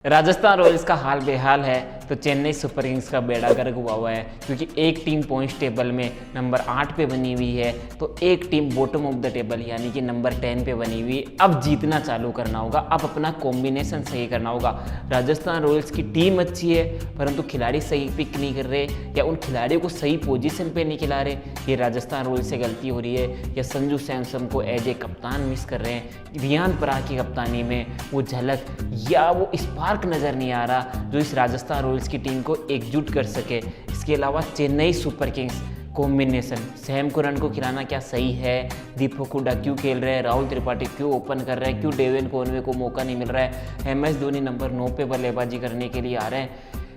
Rajasthan Royals का हाल बेहाल है तो चेन्नई सुपर किंग्स का बेड़ा गर्क हुआ है, क्योंकि एक टीम पॉइंट्स टेबल में नंबर 8 पे बनी हुई है तो एक team bottom of the table यानी कि नंबर 10 पे बनी हुई है। अब जीतना चालू करना होगा, अब अपना कॉम्बिनेशन सही करना होगा। राजस्थान रॉयल्स की टीम अच्छी है परंतु खिलाड़ी सही पिक नहीं कर रहे या उन खिलाड़ियों को सही पोजीशन पे नहीं खिला रहे, ये राजस्थान रॉयल्स से गलती हो रही है या संजू सैमसन को एज ए कप्तान मिस कर रहे हैं। रियान पराग की कप्तानी में वो झलक या वो स्पार्क नज़र नहीं आ रहा जो इस राजस्थान रॉयल्स की टीम को एकजुट कर सके। इसके अलावा Chennai super Kings combination, Sam Curran को खिलाना क्या सही है, दीपक हुडा क्यों खेल रहे हैं, राहुल त्रिपाठी क्यों ओपन कर रहे हैं, क्यों डेविन कॉनवे को मौका नहीं मिल रहा है, MS धोनी नंबर 9 पे बल्लेबाजी करने के लिए आ रहे हैं।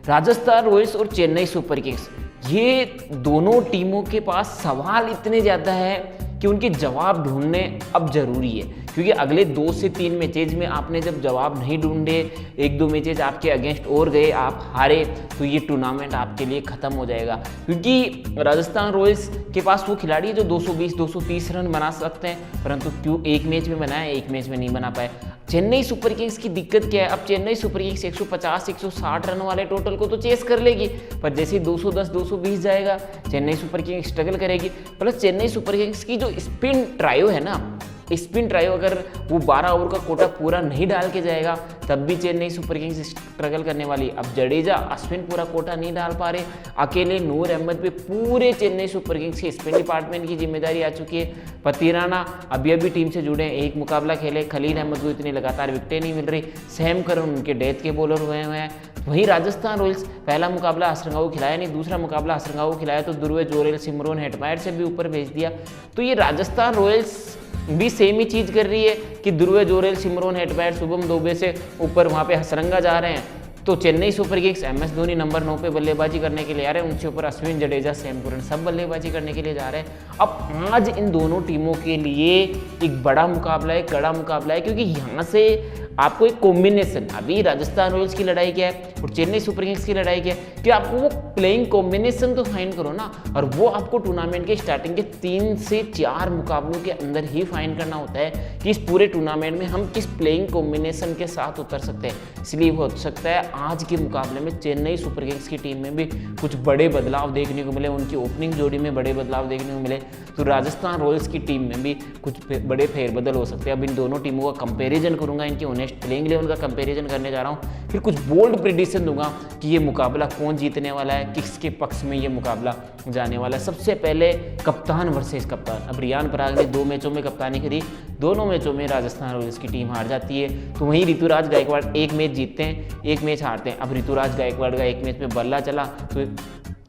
राजस्थान रॉयल्स और चेन्नई सुपर किंग्स, ये दोनों टीमों के पास सवाल इतने ज़्यादा है कि उनके जवाब ढूंढने अब जरूरी है, क्योंकि अगले 2 से 3 मैचेज में आपने जब जवाब नहीं ढूंढे, 1-2 मैचेज आपके अगेंस्ट और गए, आप हारे, तो ये टूर्नामेंट आपके लिए ख़त्म हो जाएगा। क्योंकि राजस्थान रॉयल्स के पास वो खिलाड़ी है जो 220-230 रन बना सकते हैं, परंतु क्यों एक मैच में बनाए, एक मैच में नहीं बना पाए। चेन्नई सुपर किंग्स की दिक्कत क्या है, अब चेन्नई सुपर किंग्स 150-160 रन वाले टोटल को तो चेस कर लेगी, पर जैसे 210-220 जाएगा चेन्नई सुपर किंग्स स्ट्रगल करेगी। प्लस चेन्नई सुपर किंग्स की जो स्पिन ट्रायो है ना, स्पिन ट्रायो अगर वो 12 ओवर का कोटा पूरा नहीं डाल के जाएगा तब भी चेन्नई सुपर किंग्स स्ट्रगल करने वाली। अब जडेजा अश्विन पूरा कोटा नहीं डाल पा रहे, अकेले नूर अहमद पे पूरे चेन्नई सुपर किंग्स के स्पिन डिपार्टमेंट की जिम्मेदारी आ चुकी है। पतिराना अभी टीम से जुड़े हैं, एक मुकाबला खेले, खलील अहमद को इतनी लगातार विकेटें नहीं मिल रही, सैम करन उनके डेथ के बॉलर हुए हैं। वहीं राजस्थान रॉयल्स पहला मुकाबला हसरंगाओ खिलाया नहीं, दूसरा मुकाबला हसरंगाओ खिलाया तो दुर्वे जोरेल सिमरोन हेटमायर से भी ऊपर भेज दिया। तो ये राजस्थान रॉयल्स भी सेम ही चीज़ कर रही है कि दुर्वे जोरेल सिमरोन हेटमायर शुभम दुबे से ऊपर वहाँ पे हसरंगा जा रहे हैं, तो Chennai super Kings MS Dhoni number 9 पे बल्लेबाजी करने के लिए आ रहे हैं, उनसे ऊपर अश्विन, जडेजा, सैम करन सब बल्लेबाजी करने के लिए जा रहे हैं। अब आज इन दोनों टीमों के लिए एक बड़ा मुकाबला है, कड़ा मुकाबला है, क्योंकि यहाँ से आपको एक कॉम्बिनेशन, अभी राजस्थान रॉयल्स की लड़ाई क्या है और चेन्नई सुपर किंग्स की लड़ाई क्या है कि आपको वो प्लेइंग कॉम्बिनेशन तो फाइंड करो ना, और वो आपको टूर्नामेंट के स्टार्टिंग के 3 से 4 मुकाबलों के अंदर ही फाइंड करना होता है कि इस पूरे टूर्नामेंट में हम किस प्लेइंग कॉम्बिनेशन के साथ उतर सकते हैं। इसलिए हो सकता है आज के मुकाबले में चेन्नई सुपर किंग्स की टीम में भी कुछ बड़े बदलाव देखने को मिले, उनकी ओपनिंग जोड़ी में बड़े बदलाव देखने को मिले, तो राजस्थान रॉयल्स की टीम में भी कुछ बड़े फेरबदल हो सकते हैं। अब इन दोनों टीमों का कंपेरिजन करूंगा, इनकी ऑनेस्ट प्लेइंग इलेवन का कंपेरिजन करने जा रहा हूं, फिर कुछ बोल्ड प्रेडिक्शन दूंगा कि ये मुकाबला कौन जीतने वाला है, किसके पक्ष में ये मुकाबला जाने वाला है। सबसे पहले कप्तान वर्सेस कप्तान। अब रियान पराग ने 2 मैचों में कप्तानी करी, दोनों मैचों में राजस्थान रॉयल्स की टीम हार जाती है, तो वहीं ऋतुराज गायकवाड़ एक मैच जीतते हैं, एक मैच हारते हैं। अब ऋतुराज गायकवाड़ का एक मैच में बल्ला चला तो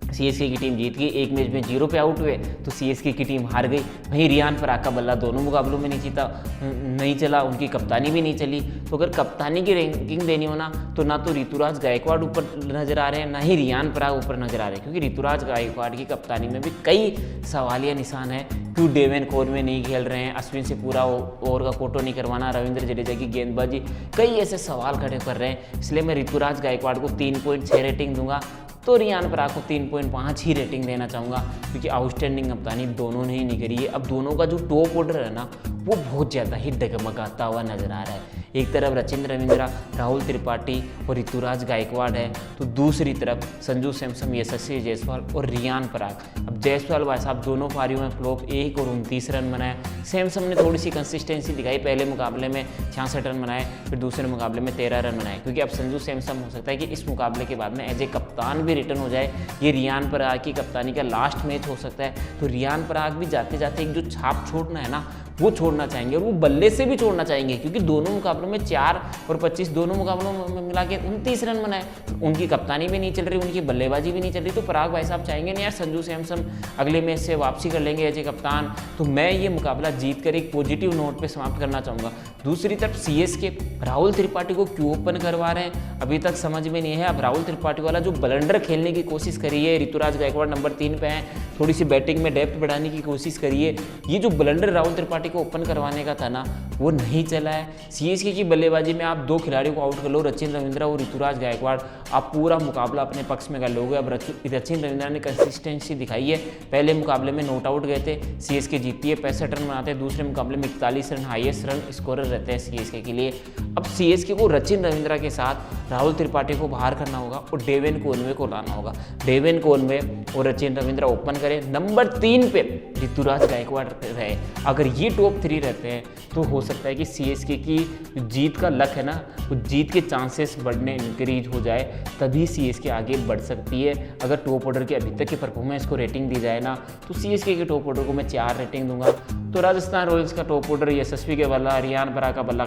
CSK की टीम जीत गई, एक मैच में 0 पे आउट हुए तो CSK की टीम हार गई। वहीं रियान पराग का बल्ला दोनों मुकाबलों में नहीं चला, उनकी कप्तानी भी नहीं चली। तो अगर कप्तानी की रैंकिंग देनी हो ना, तो ना तो ऋतुराज गायकवाड़ ऊपर नजर आ रहे हैं, ना ही रियान पराग ऊपर नजर आ रहे हैं, क्योंकि ऋतुराज गायकवाड़ की कप्तानी में भी कई सवालिया निशान है। क्यों डेविन कॉनवे नहीं खेल रहे हैं, अश्विन से पूरा ओवर का कोटो नहीं करवाना, रविंद्र जडेजा की गेंदबाजी, कई ऐसे सवाल खड़े कर रहे हैं। इसलिए मैं ऋतुराज गायकवाड़ को 3.6 रेटिंग दूंगा, तो रियान पराग को 3.5 ही रेटिंग देना चाहूँगा, क्योंकि आउटस्टैंडिंग कप्तानी दोनों ने ही नहीं करी है। अब दोनों का जो टॉप ऑर्डर है ना, वो बहुत ज़्यादा ही डगमगाता हुआ नजर आ रहा है। एक तरफ रचिन रविंद्रा, राहुल त्रिपाठी और ऋतुराज गायकवाड़ है, तो दूसरी तरफ संजू सैमसन, यशस्वी जायसवाल और रियान पराग। अब जायसवाल भाई साहब दोनों पारियों में फ्लॉप 1 और 29 रन बनाए। सैमसन ने थोड़ी सी कंसिस्टेंसी दिखाई, पहले मुकाबले में 66 रन बनाए, फिर दूसरे मुकाबले में 13 रन बनाए, क्योंकि अब संजू सैमसन हो सकता है कि इस मुकाबले के बाद में एज ए कप्तान भी रिटर्न हो जाए। ये रियान पराग की कप्तानी का लास्ट मैच हो सकता है, तो रियान पराग भी जाते जाते एक जो छाप छोड़ना है ना, वो छोड़ना चाहेंगे, और वो बल्ले से भी छोड़ना चाहेंगे, क्योंकि दोनों मुकाबलों में 4 और 25 दोनों मुकाबलों में मिला के 29 रन बनाए। उनकी कप्तानी भी नहीं चल रही, उनकी बल्लेबाजी भी नहीं चल रही, तो पराग भाई साहब चाहेंगे नहीं यार संजू सैमसन अगले मैच से वापसी कर लेंगे एज ए कप्तान, तो मैं ये मुकाबला जीत कर एक पॉजिटिव नोट पे समाप्त करना चाहूँगा। दूसरी तरफ CSK राहुल त्रिपाठी को क्यों ओपन करवा रहे हैं अभी तक समझ में नहीं है। अब राहुल त्रिपाठी वाला जो ब्लंडर खेलने की कोशिश करी है, ऋतुराज गायकवाड़ नंबर 3 पे हैं, थोड़ी सी बैटिंग में डेप्थ बढ़ाने की कोशिश करी है, ये जो ब्लंडर राहुल त्रिपाठी को ओपन करवाने का था ना, वो नहीं चला है। CSK की बल्लेबाजी में आप 2 खिलाड़ियों को आउट कर लो, रचिन रविंद्रा और ऋतुराज गायकवाड़, आप पूरा मुकाबला अपने पक्ष में कर लोगे। अब रचिन रविंद्रा ने कंसिस्टेंसी दिखाई है, पहले मुकाबले में नॉट आउट गए थे, CSK जीतती है, 65 रन बनाते हैं, दूसरे मुकाबले में 41 रन हाईएस्ट रन स्कोरर रहते हैं CSK के लिए। अब CSK को रचिन रविंद्रा के साथ राहुल त्रिपाठी को बाहर करना होगा और डेविन कॉनवे को लाना होगा। डेविन कॉनवे और सचिन रविंद्र ओपन करें, नंबर 3 पे ऋतुराज गायकवाड़ रहे। अगर ये टॉप 3 रहते हैं तो हो सकता है कि सीएसके की जीत का लक है ना, वो जीत के चांसेस बढ़ने इंक्रीज हो जाए, तभी सीएसके आगे बढ़ सकती है। अगर टॉप ऑर्डर की अभी तक की परफॉर्मेंस को रेटिंग दी जाए ना, तो सीएसके के टॉप ऑर्डर को मैं 4 रेटिंग दूंगा। तो राजस्थान रॉयल्स का टॉप ऑर्डर यशस्वी के बल्ला, रियान पराग का बल्ला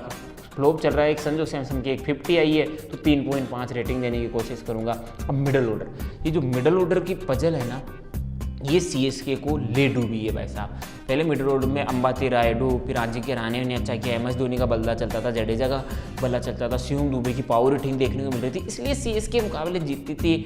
फ्लॉप चल रहा है, एक संजू सैमसन की एक 50 आई है, तो 3.5 रेटिंग देने की कोशिश करूंगा। अब मिडल ऑर्डर, ये जो मिडल ऑर्डर की पजल है ना, ये सीएसके को ले डूबी है भाई साहब। पहले मिडल ऑर्डर में अंबाती रायडू, फिर रांची के राणे ने अच्छा किया, एमएस धोनी का बल्ला चलता था, जडेजा का बल्ला चलता था, शिवम दुबे की पावर हिटिंग देखने को मिल रही थी, इसलिए सीएसके मुकाबले जीतती थी।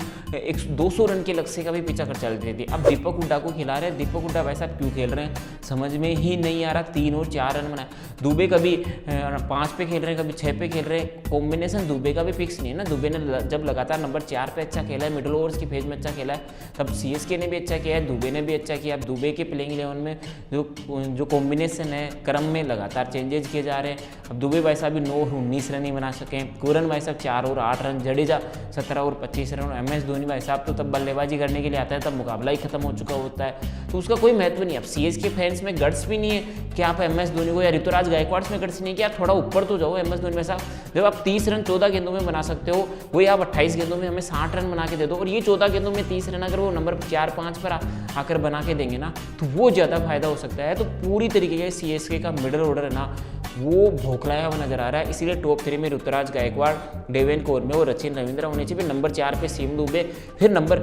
200 रन के लक्ष्य का भी पीछा कर चल रही थी। अब दीपक हुड्डा को खिला रहे हैं, दीपक हुड्डा भाई साहब क्यों खेल रहे हैं समझ में ही नहीं आ रहा। 3 और 4 रन बनाए, दुबे कभी 5 पे खेल रहे हैं, कभी 6 पे खेल रहे हैं। कॉम्बिनेशन दुबे का भी फिक्स नहीं है ना। दुबे ने जब लगातार नंबर 4 पे अच्छा खेला है, मिडल ओवर्स की फेज में अच्छा खेला है, तब सीएसके ने भी अच्छा किया है, दुबे ने भी अच्छा किया। अब दुबे के प्लेइंग 11 में जो कॉम्बिनेशन है, क्रम में लगातार चेंजेस किए जा रहे हैं। अब दुबे भाई साहब भी 9 और 19 रन ही बना सके, कुरन भाई साहब 4 और 8 रन, जडेजा 17 और 25 रन, और एमएस धोनी भाई साहब तो तब बल्लेबाजी करने के लिए आता है तब मुकाबला ही खत्म हो चुका होता है, तो उसका कोई महत्व नहीं। अब सीएसके फैंस में गट्स भी नहीं है कि आप एमएस धोनी को, या ऋतुराज गायकवाड़ में गट्स नहीं, कि आप थोड़ा ऊपर तो जाओ एमएस धोनी भाई साहब। जब आप 30 रन 14 गेंदों में बना सकते हो, वही आप 28 गेंदों में हमें 60 रन बना के दे दो, और ये 14 गेंदों में 30 रन अगर वो नंबर 4-5 पर आकर बना के देंगे ना, तो वो ज़्यादा फायदा हो सकता है। तो पूरी तरीके से सीएसके का मिडल ऑर्डर है ना, वो भोखलाया हुआ नजर आ रहा है। इसीलिए टॉप 3 में ऋतुराज गायकवाड़, डेविन कॉनवे और सचिन रविंद्र होने चाहिए। नंबर 4 पे शिवम दुबे, फिर नंबर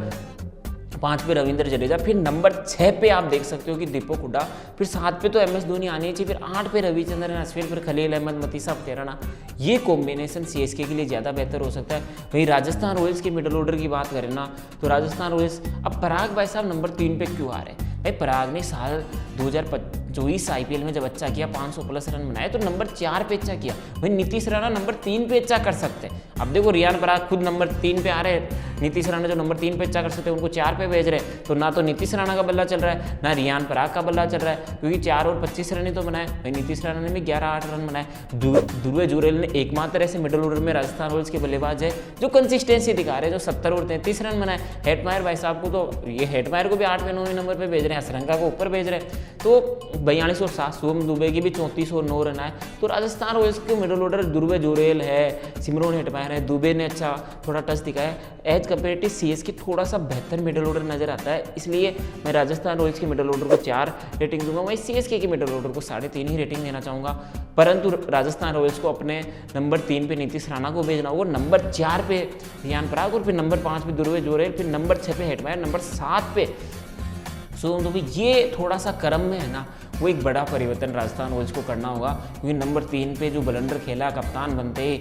5 पे रविंद्र जडेजा, फिर नंबर 6 पे आप देख सकते हो कि दीपक हुड्डा, फिर 7 पे तो एमएस धोनी आनी चाहिए, फिर 8 पे रविचंद्रन अश्विन, फिर खलील अहमद, मतीसा तेराना। ये कॉम्बिनेशन सीएसके के लिए ज़्यादा बेहतर हो सकता है। वहीं राजस्थान रॉयल्स के मिडल ऑर्डर की बात करें ना, तो राजस्थान रॉयल्स, अब पराग भाई साहब नंबर 3 पे क्यों आ रहे हैं भाई? पराग ने साल 2024 आईपीएल में जब अच्छा किया, 500 प्लस रन बनाए, तो नंबर 4 पे अच्छा किया। वहीं नीतीश राणा नंबर 3 पे अच्छा कर सकते हैं। अब देखो रियान पराग खुद नंबर 3 पे आ रहे हैं, नीतीश राणा जो नंबर 3 पे अच्छा कर सकते हैं उनको 4 पे भेज रहे हैं, तो ना तो नीतीश राणा का बल्ला चल रहा है, ना रियान पराग का बल्ला चल रहा है, क्योंकि 4 और 25 रन ही तो बनाए। वहीं नीतीश राणा ने भी 11-8 रन बनाए। ध्रुव जुरेल ने एकमात्र ऐसे मिडल ऑर्डर में राजस्थान रॉयल्स के बल्लेबाज है जो कंसिस्टेंसी दिखा रहे हैं, जो 70 और 33 रन बनाए। हेटमायर भाई साहब को तो, ये हेटमायर को भी 8वें 9वें नंबर पर भेज रहे हैं, हसरंगा को ऊपर भेज रहे हैं, तो 42 और 7, शिवम दुबे की भी 34 और 9 रन आए। तो राजस्थान रॉयल्स के मिडल ऑर्डर ध्रुव जुरेल है, सिमरन हेटमायर है, दुबे ने अच्छा थोड़ा टच दिखाया। एज कम्पेरेटिव सीएसके थोड़ा सा बेहतर मिडल ऑर्डर नजर आता है, इसलिए मैं राजस्थान रॉयल्स के मिडल ऑर्डर को 4 रेटिंग दूंगा। वहीं सीएसके के मिडल ऑर्डर को 3.5 ही रेटिंग देना चाहूँगा। परंतु राजस्थान रॉयल्स को अपने नंबर 3 पे नीतीश राणा को भेजना होगा, नंबर 4 पे रियान पराग, और फिर नंबर 5 पे ध्रुव जुरेल, फिर नंबर 6 पे हेटमायर, नंबर 7 पे शिवम दुबे। ये थोड़ा सा क्रम में है ना, वो एक बड़ा परिवर्तन राजस्थान रॉयल्स को करना होगा, क्योंकि नंबर 3 पे जो बलंडर खेला कप्तान बनते ही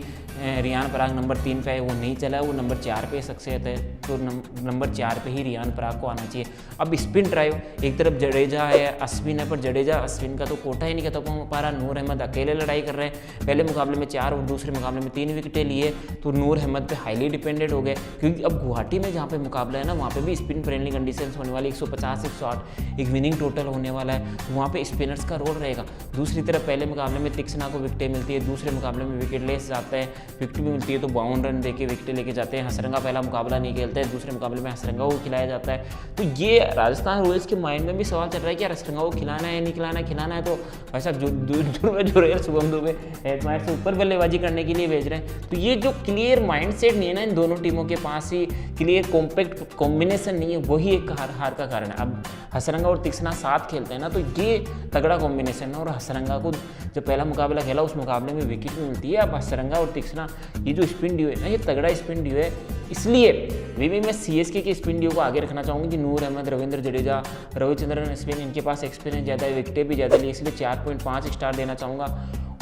रियान पराग नंबर 3 पे है, वो नहीं चला, वो नंबर 4 पे शख्सियत है, तो नंबर 4 पे ही रियान पराग को आना चाहिए। अब स्पिन ड्राइव, एक तरफ जडेजा है, अश्विन है, पर जडेजा अश्विन का तो कोटा ही नहीं खत्म हो पा रहा। नूर अहमद अकेले लड़ाई कर रहे हैं, पहले मुकाबले में 4 और दूसरे मुकाबले में 3 विकेटें लिए, तो नूर अहमद पे हाईली डिपेंडेंट हो गए। क्योंकि अब गुवाहाटी में जहाँ पे मुकाबला है ना, वहाँ पे भी स्पिन फ्रेंडली कंडीशन होने वाली, 150-108 एक विनिंग टोटल होने वाला है, वहाँ पे स्पिनर्स का रोल रहेगा। दूसरी तरफ पहले मुकाबले में तीक्ष्णा को विकेटें मिलती है, दूसरे मुकाबले में विकेट लेस जाता है, विकेट भी मिलती है तो 52 रन देके विकेटें लेके जाते हैं। हसरंगा पहला मुकाबला नहीं खेलता है, दूसरे मुकाबले में हसरंगा को खिलाया जाता है। तो ये राजस्थान रॉयल्स के माइंड में भी सवाल चल रहा है कि यार हसरंगा को खिलाना है नहीं खिलाना है, तो भाई साहब जो शुभम दुबे हेटमायर से ऊपर बल्लेबाजी करने के लिए भेज रहे हैं। तो ये जो क्लियर माइंड सेट नहीं है ना इन दोनों टीमों के पास, ही क्लियर कॉम्पैक्ट कॉम्बिनेशन नहीं है, वही एक हार का कारण है। अब हसरंगा और तीक्ष्णा साथ खेलते हैं ना, तो ये तगड़ा कॉम्बिनेशन है, और हसरंगा को जब पहला मुकाबला खेला उस मुकाबले में विकेट भी मिलती है। अब हसरंगा और तीक्ष्णा ये जो स्पिन ड्यू है ना, ये तगड़ा स्पिन ड्यू है, इसलिए भी मैं सीएसके के स्पिन ड्यू को आगे रखना चाहूँगी कि नूर अहमद, रविंद्र जडेजा, रविचंद्रन अश्विन, इनके पास एक्सपीरियंस ज़्यादा है, विकेटें भी ज़्यादा ली, इसलिए 4.5 स्टार देना चाहूँगा।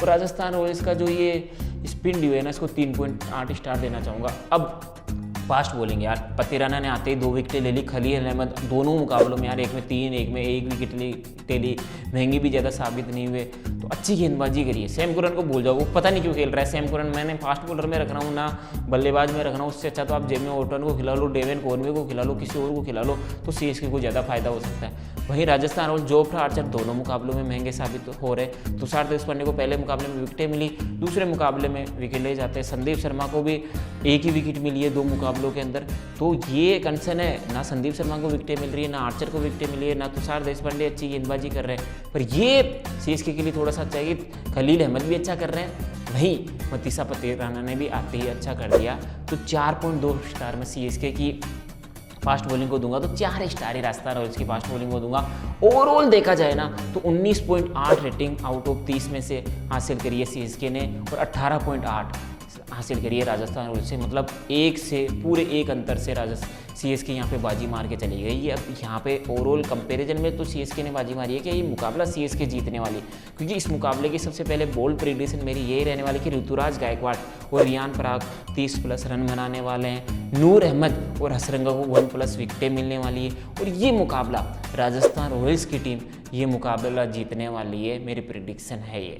और राजस्थान रॉयल्स का जो ये स्पिन ड्यू है ना, इसको 3.8 स्टार देना चाहूँगा। अब फास्ट बॉलिंग यार, पति राणा ने आते ही 2 विकेटें ले ली, खलील अहमद दोनों मुकाबलों में यार, एक में 3 एक में 1 विकेट ले ली, महंगी भी ज़्यादा साबित नहीं हुए, तो अच्छी गेंदबाजी करी है। सैम करन को भूल जाओ, वो पता नहीं क्यों खेल रहा है सैम करन, मैंने फास्ट बॉलर में रख रहा हूँ ना बल्लेबाज में रख रहा हूँ, उससे अच्छा तो आप जेमी ओटन को खिला लो, डेवन कॉनवे को खिला लो, किसी और को खिला लो, तो सीएसके को ज़्यादा फायदा हो सकता है। वहीं राजस्थान रॉयल्स जोफ्रा आर्चर दोनों मुकाबलों में महंगे साबित हो रहे। तुषार देशपांडे को पहले मुकाबले में विकेटें मिली, दूसरे मुकाबले में विकेट ले जाते हैं। संदीप शर्मा को भी एक ही विकेट मिली है 2 मुकाबलों के अंदर, तो ये कंसर्न है, ना संदीप शर्मा को विकेटें मिल रही है, ना आर्चर को विकेटें मिली है, ना तुषार देशपांडे अच्छी गेंदबाजी कर रहे हैं। पर ये सीएसके के लिए थोड़ा सा चाहिए, खलील अहमद भी अच्छा कर रहे हैं, वहीं मतीसा पति राणा ने भी आते ही अच्छा कर दिया। तो 4.2 स्टार में सीएसके की फास्ट बॉलिंग को दूंगा, तो 4 स्टार ही राजस्थान रॉयल्स की फास्ट बॉलिंग को दूंगा। ओवरऑल देखा जाए ना तो 19.8 रेटिंग आउट ऑफ 30 में से हासिल करी है सीएसके ने, और 18.8 हासिल करी है राजस्थान रॉयल्स से, मतलब 1 से पूरे 1 अंतर से सीएसके यहाँ पे बाजी मार के चली गई है। अब यहाँ पे ओवरऑल कंपैरिजन में तो सीएसके ने बाजी मारी है कि ये मुकाबला सीएसके जीतने वाली, क्योंकि इस मुकाबले की सबसे पहले बोल्ड प्रेडिक्शन मेरी यही रहने वाली कि ऋतुराज गायकवाड़ और रियान पराग 30+ रन बनाने वाले हैं, नूर अहमद और हसरंगा को 1+ विकेटें मिलने वाली है, और ये मुकाबला राजस्थान रॉयल्स की टीम ये मुकाबला जीतने वाली है, मेरी प्रेडिक्शन है ये।